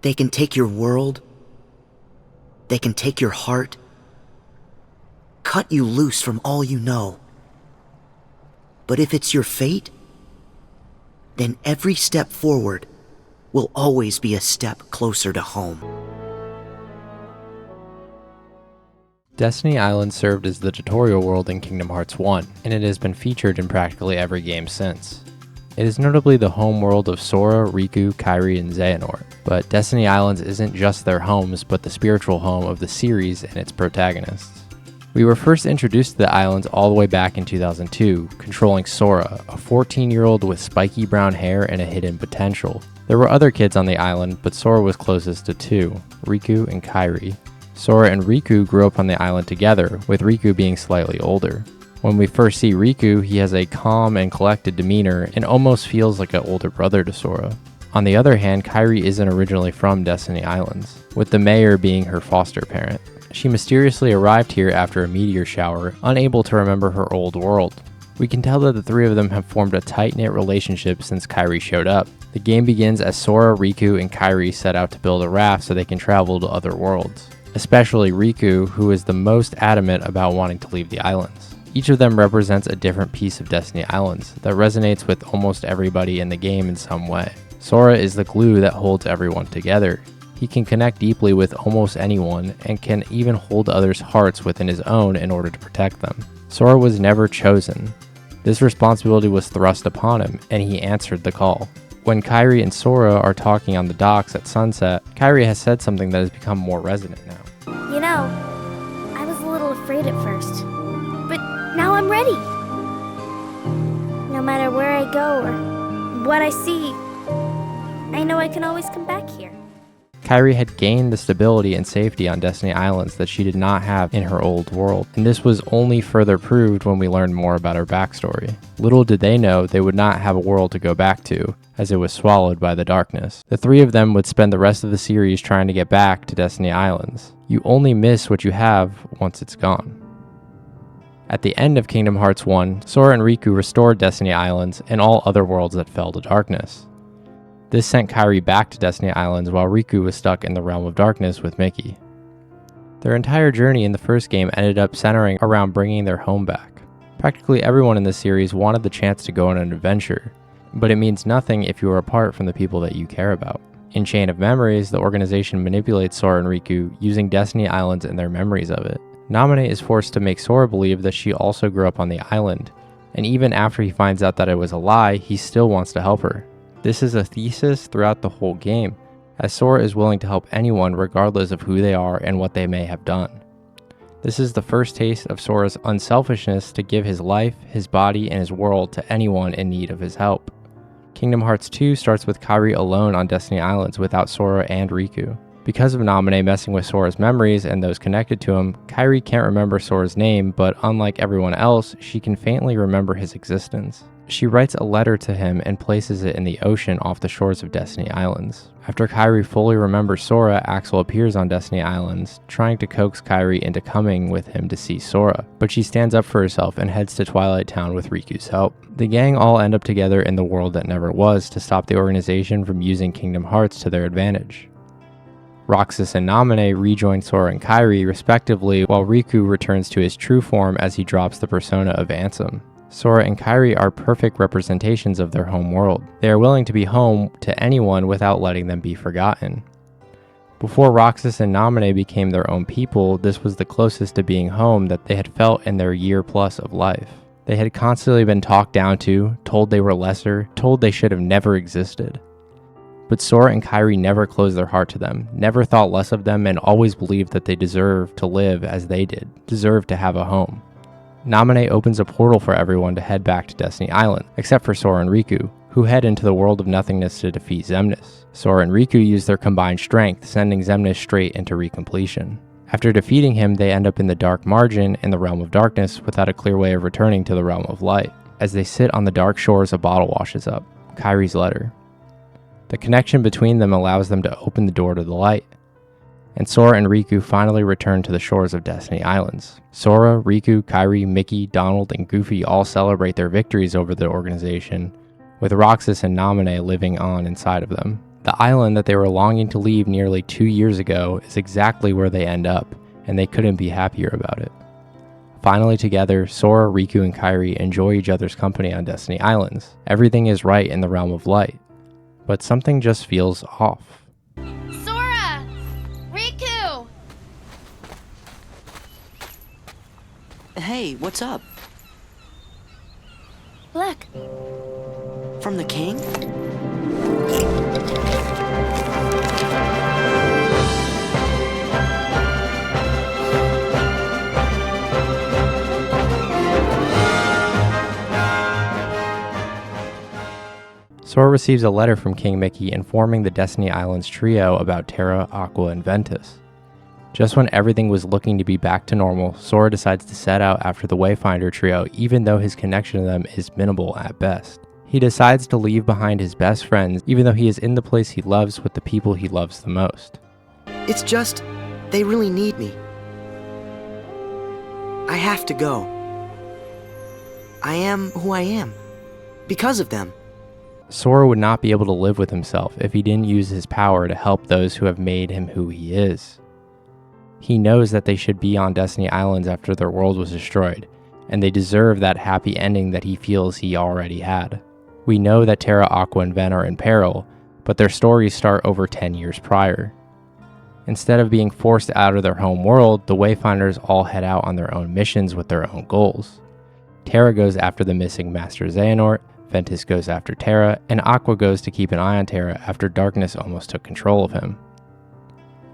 They can take your world. They can take your heart. Cut you loose from all you know. But if it's your fate, then every step forward will always be a step closer to home. Destiny Island served as the tutorial world in Kingdom Hearts 1, and it has been featured in practically every game since. It is notably the home world of Sora, Riku, Kairi, and Xehanort, but Destiny Islands isn't just their homes, but the spiritual home of the series and its protagonists. We were first introduced to the islands all the way back in 2002, controlling Sora, a 14-year-old with spiky brown hair and a hidden potential. There were other kids on the island, but Sora was closest to two, Riku and Kairi. Sora and Riku grew up on the island together, with Riku being slightly older. When we first see Riku, he has a calm and collected demeanor and almost feels like an older brother to Sora. On the other hand, Kairi isn't originally from Destiny Islands, with the mayor being her foster parent. She mysteriously arrived here after a meteor shower, unable to remember her old world. We can tell that the three of them have formed a tight-knit relationship since Kairi showed up. The game begins as Sora, Riku, and Kairi set out to build a raft so they can travel to other worlds. Especially Riku, who is the most adamant about wanting to leave the islands. Each of them represents a different piece of Destiny Islands that resonates with almost everybody in the game in some way. Sora is the glue that holds everyone together. He can connect deeply with almost anyone and can even hold others' hearts within his own in order to protect them. Sora was never chosen. This responsibility was thrust upon him, and he answered the call. When Kairi and Sora are talking on the docks at sunset, Kairi has said something that has become more resonant now. You know, I was a little afraid at first, but now I'm ready. No matter where I go or what I see, I know I can always come back here. Kairi had gained the stability and safety on Destiny Islands that she did not have in her old world, and this was only further proved when we learned more about her backstory. Little did they know they would not have a world to go back to, as it was swallowed by the darkness. The three of them would spend the rest of the series trying to get back to Destiny Islands. You only miss what you have once it's gone. At the end of Kingdom Hearts 1, Sora and Riku restored Destiny Islands and all other worlds that fell to darkness. This sent Kairi back to Destiny Islands while Riku was stuck in the Realm of Darkness with Mickey. Their entire journey in the first game ended up centering around bringing their home back. Practically everyone in the series wanted the chance to go on an adventure, but it means nothing if you are apart from the people that you care about. In Chain of Memories, the organization manipulates Sora and Riku using Destiny Islands and their memories of it. Naminé is forced to make Sora believe that she also grew up on the island, and even after he finds out that it was a lie, he still wants to help her. This is a thesis throughout the whole game, as Sora is willing to help anyone regardless of who they are and what they may have done. This is the first taste of Sora's unselfishness to give his life, his body, and his world to anyone in need of his help. Kingdom Hearts 2 starts with Kairi alone on Destiny Islands without Sora and Riku. Because of Naminé messing with Sora's memories and those connected to him, Kairi can't remember Sora's name, but unlike everyone else, she can faintly remember his existence. She writes a letter to him and places it in the ocean off the shores of Destiny Islands. After Kairi fully remembers Sora, Axel appears on Destiny Islands, trying to coax Kairi into coming with him to see Sora, but she stands up for herself and heads to Twilight Town with Riku's help. The gang all end up together in the world that never was to stop the organization from using Kingdom Hearts to their advantage. Roxas and Naminé rejoin Sora and Kairi respectively, while Riku returns to his true form as he drops the persona of Ansem. Sora and Kairi are perfect representations of their home world. They are willing to be home to anyone without letting them be forgotten. Before Roxas and Naminé became their own people, this was the closest to being home that they had felt in their year plus of life. They had constantly been talked down to, told they were lesser, told they should have never existed. But Sora and Kairi never closed their heart to them, never thought less of them, and always believed that they deserved to live as they did, deserved to have a home. Naminé opens a portal for everyone to head back to Destiny Island, except for Sora and Riku, who head into the world of nothingness to defeat Xemnas. Sora and Riku use their combined strength, sending Xemnas straight into recompletion. After defeating him, they end up in the Dark Margin in the Realm of Darkness without a clear way of returning to the Realm of Light. As they sit on the dark shores, a bottle washes up, Kairi's letter. The connection between them allows them to open the door to the light, and Sora and Riku finally return to the shores of Destiny Islands. Sora, Riku, Kairi, Mickey, Donald, and Goofy all celebrate their victories over the organization, with Roxas and Naminé living on inside of them. The island that they were longing to leave nearly 2 years ago is exactly where they end up, and they couldn't be happier about it. Finally together, Sora, Riku, and Kairi enjoy each other's company on Destiny Islands. Everything is right in the realm of light, but something just feels off. Sora! Riku! Hey, what's up? Look, From the king? Sora receives a letter from King Mickey informing the Destiny Islands trio about Terra, Aqua, and Ventus. Just when everything was looking to be back to normal, Sora decides to set out after the Wayfinder trio even though his connection to them is minimal at best. He decides to leave behind his best friends even though he is in the place he loves with the people he loves the most. It's just, they really need me. I have to go. I am who I am. Because of them. Sora would not be able to live with himself if he didn't use his power to help those who have made him who he is. He knows that they should be on Destiny Islands after their world was destroyed, and they deserve that happy ending that he feels he already had. We know that Terra, Aqua, and Ven are in peril, but their stories start over 10 years prior. Instead of being forced out of their home world, the Wayfinders all head out on their own missions with their own goals. Terra goes after the missing Master Xehanort, Ventus goes after Terra, and Aqua goes to keep an eye on Terra after darkness almost took control of him.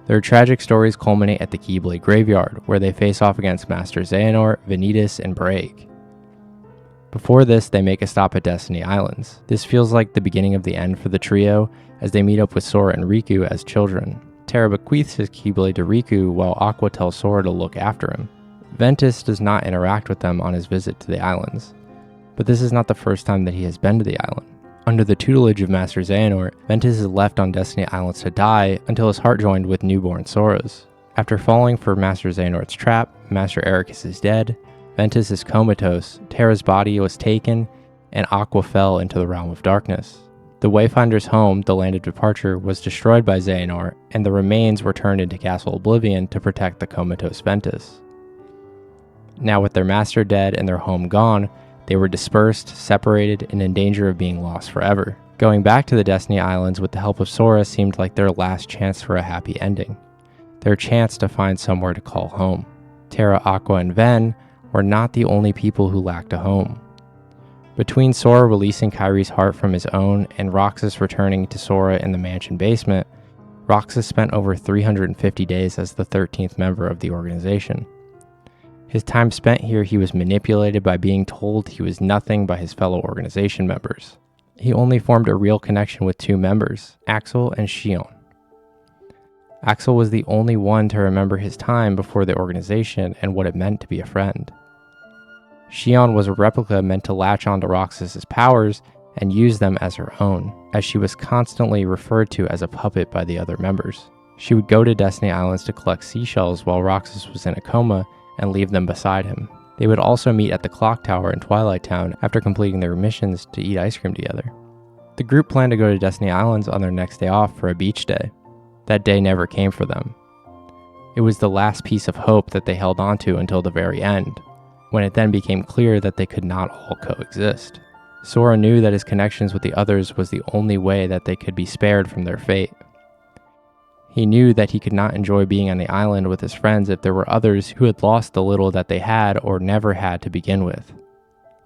Their tragic stories culminate at the Keyblade Graveyard, where they face off against Master Xehanort, Vanitas, and Braig. Before this, they make a stop at Destiny Islands. This feels like the beginning of the end for the trio, as they meet up with Sora and Riku as children. Terra bequeaths his Keyblade to Riku, while Aqua tells Sora to look after him. Ventus does not interact with them on his visit to the islands. But this is not the first time that he has been to the island. Under the tutelage of Master Xehanort, Ventus is left on Destiny Islands to die until his heart joined with newborn Sora's. After falling for Master Xehanort's trap, Master Ericus is dead, Ventus is comatose, Terra's body was taken, and Aqua fell into the realm of darkness. The Wayfinder's home, the Land of Departure, was destroyed by Xehanort, and the remains were turned into Castle Oblivion to protect the comatose Ventus. Now with their master dead and their home gone, they were dispersed, separated, and in danger of being lost forever. Going back to the Destiny Islands with the help of Sora seemed like their last chance for a happy ending. Their chance to find somewhere to call home. Terra, Aqua, and Ven were not the only people who lacked a home. Between Sora releasing Kairi's heart from his own and Roxas returning to Sora in the mansion basement, Roxas spent over 350 days as the 13th member of the organization. His time spent here, he was manipulated by being told he was nothing by his fellow organization members. He only formed a real connection with two members, Axel and Xion. Axel was the only one to remember his time before the organization and what it meant to be a friend. Xion was a replica meant to latch onto Roxas's powers and use them as her own, as she was constantly referred to as a puppet by the other members. She would go to Destiny Islands to collect seashells while Roxas was in a coma and leave them beside him. They would also meet at the clock tower in Twilight Town after completing their missions to eat ice cream together. The group planned to go to Destiny Islands on their next day off for a beach day. That day never came for them. It was the last piece of hope that they held onto until the very end, when it then became clear that they could not all coexist. Sora knew that his connections with the others was the only way that they could be spared from their fate. He knew that he could not enjoy being on the island with his friends if there were others who had lost the little that they had or never had to begin with.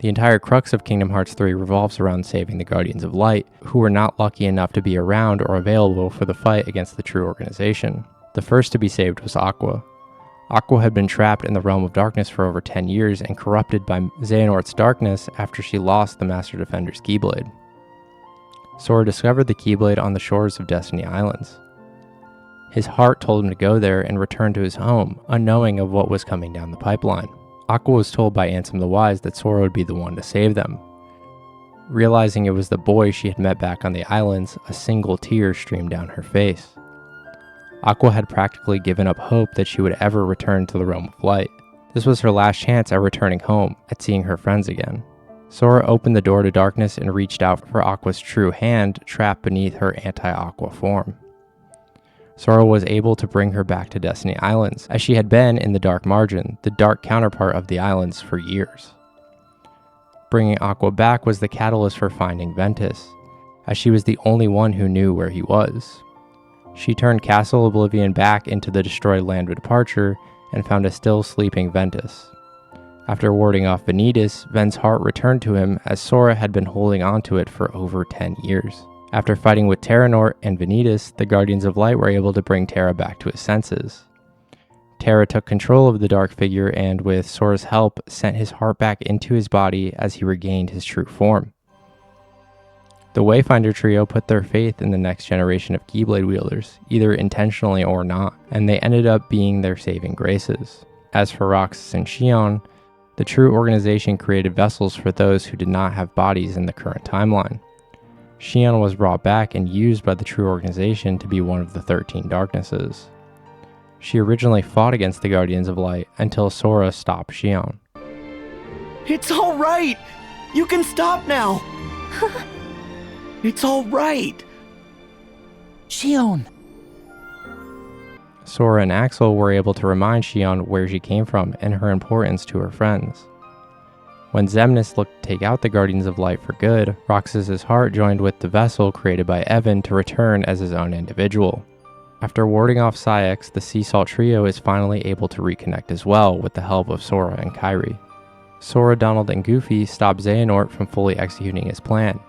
The entire crux of Kingdom Hearts 3 revolves around saving the Guardians of Light, who were not lucky enough to be around or available for the fight against the true organization. The first to be saved was Aqua. Aqua had been trapped in the realm of darkness for over 10 years and corrupted by Xehanort's darkness after she lost the Master Defender's Keyblade. Sora discovered the Keyblade on the shores of Destiny Islands. His heart told him to go there and return to his home, unknowing of what was coming down the pipeline. Aqua was told by Ansem the Wise that Sora would be the one to save them. Realizing it was the boy she had met back on the islands, a single tear streamed down her face. Aqua had practically given up hope that she would ever return to the realm of light. This was her last chance at returning home, at seeing her friends again. Sora opened the door to darkness and reached out for Aqua's true hand trapped beneath her anti-Aqua form. Sora was able to bring her back to Destiny Islands, as she had been in the Dark Margin, the dark counterpart of the islands, for years. Bringing Aqua back was the catalyst for finding Ventus, as she was the only one who knew where he was. She turned Castle Oblivion back into the destroyed land of departure and found a still sleeping Ventus. After warding off Vanitas, Ven's heart returned to him as Sora had been holding onto it for over 10 years. After fighting with Terranort and Vanitas, the Guardians of Light were able to bring Terra back to his senses. Terra took control of the Dark Figure and, with Sora's help, sent his heart back into his body as he regained his true form. The Wayfinder trio put their faith in the next generation of Keyblade wielders, either intentionally or not, and they ended up being their saving graces. As for Roxas and Xion, the True Organization created vessels for those who did not have bodies in the current timeline. Xion was brought back and used by the True Organization to be one of the 13 Darknesses. She originally fought against the Guardians of Light until Sora stopped Xion. It's all right! You can stop now! It's all right! Xion! Sora and Axel were able to remind Xion where she came from and her importance to her friends. When Xemnas looked to take out the Guardians of Light for good, Roxas's heart joined with the vessel created by Evan to return as his own individual. After warding off Saïx, the Sea Salt Trio is finally able to reconnect as well with the help of Sora and Kairi. Sora, Donald, and Goofy stopped Xehanort from fully executing his plan,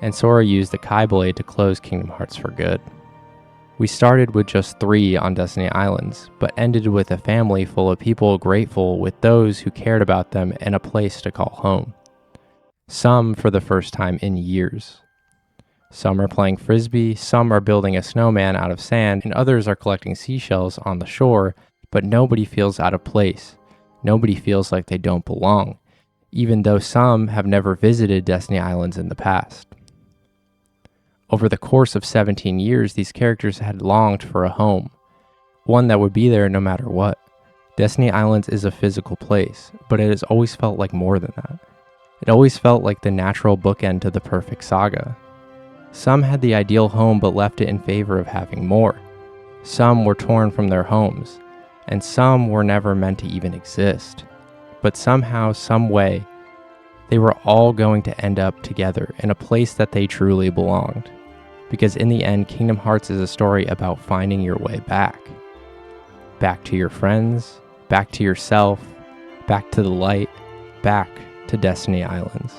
and Sora used the Kai Blade to close Kingdom Hearts for good. We started with just 3 on Destiny Islands, but ended with a family full of people grateful with those who cared about them and a place to call home. Some for the first time in years. Some are playing frisbee, some are building a snowman out of sand, and others are collecting seashells on the shore, but nobody feels out of place. Nobody feels like they don't belong, even though some have never visited Destiny Islands in the past. Over the course of 17 years, these characters had longed for a home, one that would be there no matter what. Destiny Islands is a physical place, but it has always felt like more than that. It always felt like the natural bookend to the perfect saga. Some had the ideal home but left it in favor of having more. Some were torn from their homes, and some were never meant to even exist. But somehow, some way, they were all going to end up together in a place that they truly belonged. Because in the end, Kingdom Hearts is a story about finding your way back. Back to your friends, back to yourself, back to the light, back to Destiny Islands.